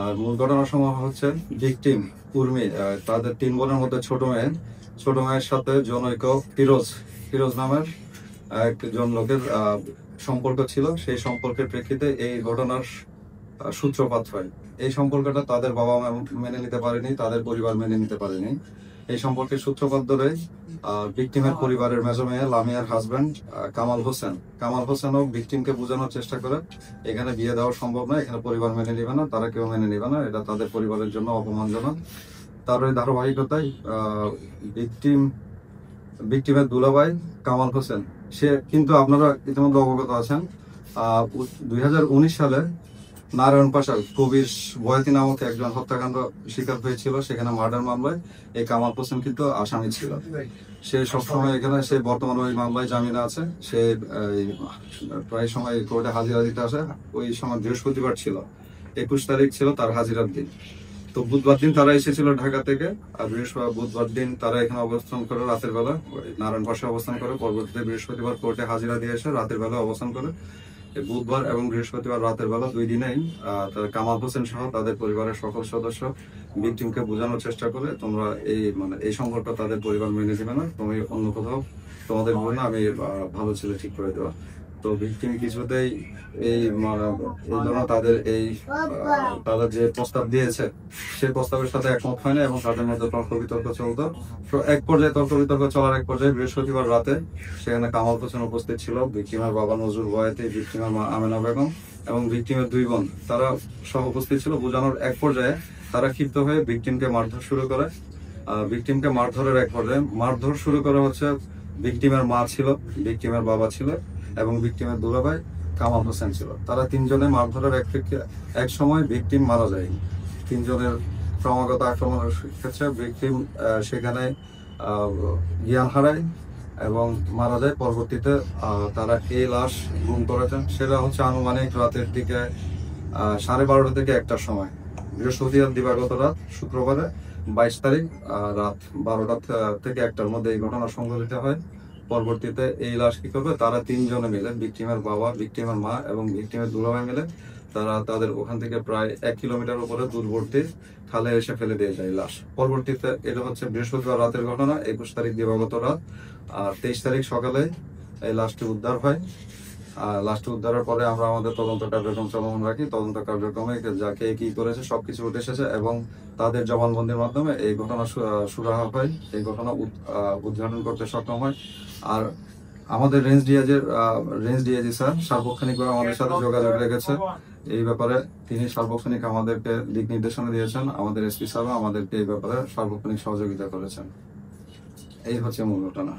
আর মূল ঘটনার সময় হচ্ছে ভিকটিম উর্মি তাদের 3 বোনের মধ্যে ছোট মেয়ের সাথে জনৈক ফিরোজ ফিরোজ নামের একজন লোকের সম্পর্ক ছিল। সেই সম্পর্কের প্রেক্ষিতে এই ঘটনার সূত্রপাত হয়। এই সম্পর্কটা তাদের বাবা মা মেনে নিতে পারেনি, তাদের পরিবার মেনে নিতে পারেনি। এই সম্পর্কের সূত্রপাত ধরে ভিকটিমের পরিবারের মেজো মেয়ে লামিয়ার হাজবেন্ড কামাল হোসেনও ভিকটিমকে বোঝানোর চেষ্টা করে এখানে বিয়ে দেওয়া সম্ভব না, এখানে পরিবার মেনে নিবে না, তারা কেউ মেনে নিবে না, এটা তাদের পরিবারের জন্য অপমানজনক। তার ওই ধারাবাহিকতায় ভিকটিমের দুলাভাই কামাল হোসেন, সে কিন্তু আপনারা ইতিমধ্যে অবগত আছেন 2019 সালে নারায়ণ পাশাল কবির বয়াতি নামক একজন হত্যাকাণ্ড শিকার হয়েছিল, সেখানে মার্ডার মামলায় এই কামাল হোসেন কিন্তু আসামি ছিল। সে সবসময় এখানে, সে বর্তমানে ওই মামলায় জামিনে আছে। সে প্রায় সময় কোর্টে হাজিরা দিতে আসে। ওই সময় বৃহস্পতিবার ছিল, 21 তারিখ ছিল তার হাজিরার দিন। তো বুধবার দিন তারা এসেছিল ঢাকা থেকে, আর বুধবার দিন তারা এখানে অবস্থান করে রাতের বেলা নারায়ণ পাশে অবস্থান করে। পরবর্তীতে বৃহস্পতিবার কোর্টে হাজিরা দিয়ে এসে রাতের বেলা অবস্থান করে। বুধবার এবং বৃহস্পতিবার রাতের বেলা 2 দিনেই কামাল হোসেন সহ তাদের পরিবারের সকল সদস্য ভিকটিমকে বোঝানোর চেষ্টা করে, তোমরা এই সম্পর্ক তাদের পরিবার মেনে নেবে না, তুমি অন্য কোথাও তোমাদের বোন আমি ভালো ছেলে ঠিক করে দেওয়া। তো ভিকটিম কিছুতেই এই জন্য তাদের যে প্রস্তাব দিয়েছে সেই প্রস্তাবের সাথে একমত হয় না এবং তাদের মধ্যে তর্ক বিতর্ক চলতো। তো এক পর্যায়ে তর্ক বিতর্ক চলার এক পর্যায়ে বৃহস্পতিবার রাতে সেখানে কামাল হোসেন উপস্থিত ছিল, ভিকটিমের বাবা নজরুল বয়াতি, ভিকটিমের মা আমেনা বেগম এবং ভিকটিমের 2 বোন, তারা সহ উপস্থিত ছিল। বোঝানোর এক পর্যায়ে তারা ক্ষিপ্ত হয়ে ভিকটিমকে মারধর শুরু করে। ভিকটিমকে মারধরের এক পর্যায়ে মারধর শুরু করে হচ্ছে ভিকটিমের মা ছিল, ভিকটিমের বাবা ছিল এবং ভিকটিমের দুলাভাই কামাল হোসেন ছিল। তারা 3 জনে মারধরের এক সময় ভিকটিম মারা যায়। 3 জনের ক্রমাগত আক্রমণের ক্ষেত্রে ভিকটিম সেখানে জ্ঞান হারায় এবং মারা যায়। পরবর্তীতে তারা এই লাশ গুম করেছেন, সেটা হচ্ছে আনুমানিক রাতের দিকে 12:30 থেকে 1টার সময়, বৃহস্পতিবার দিবাগত রাত, শুক্রবারে 22 তারিখ রাত 12টা থেকে 1টার মধ্যে এই ঘটনা সংঘটিত হয়। পরবর্তীতে এই লাশ কি করবে, তারা 3 জনে মিলে, ভিকটিমের বাবা, ভিকটিমের মা এবং ভিকটিমের দুলাভাই মিলে তারা তাদের ওখান থেকে প্রায় 1 কিলোমিটার উপরে দূরবর্তী খালে এসে ফেলে দিয়ে যায় লাশ। পরবর্তীতে এটা হচ্ছে বৃহস্পতিবার রাতের ঘটনা, 21 তারিখ দিবাগত রাত। আর 23 তারিখ সকালে এই লাশটি উদ্ধার হয়। লাশটি উদ্ধারের পরে আমরা আমাদের তদন্ত কার্যক্রম চলমান রাখি। তদন্ত কার্যক্রমে যাকে কি করেছে সবকিছু উঠে এসেছে এবং তাদের জবানবন্দির মাধ্যমে এই ঘটনা সুরাহা হয়, এই ঘটনা উদ্ঘাটন করতে সক্ষম হয়। আর আমাদের রেঞ্জ ডিআইজি স্যার সার্বক্ষণিকভাবে আমাদের সাথে যোগাযোগ রেখেছে এই ব্যাপারে। তিনি সার্বক্ষণিক আমাদেরকে দিক নির্দেশনা দিয়েছেন। আমাদের এসপি স্যারও আমাদেরকে এই ব্যাপারে সার্বক্ষণিক সহযোগিতা করেছেন। এই হচ্ছে মূল ঘটনা।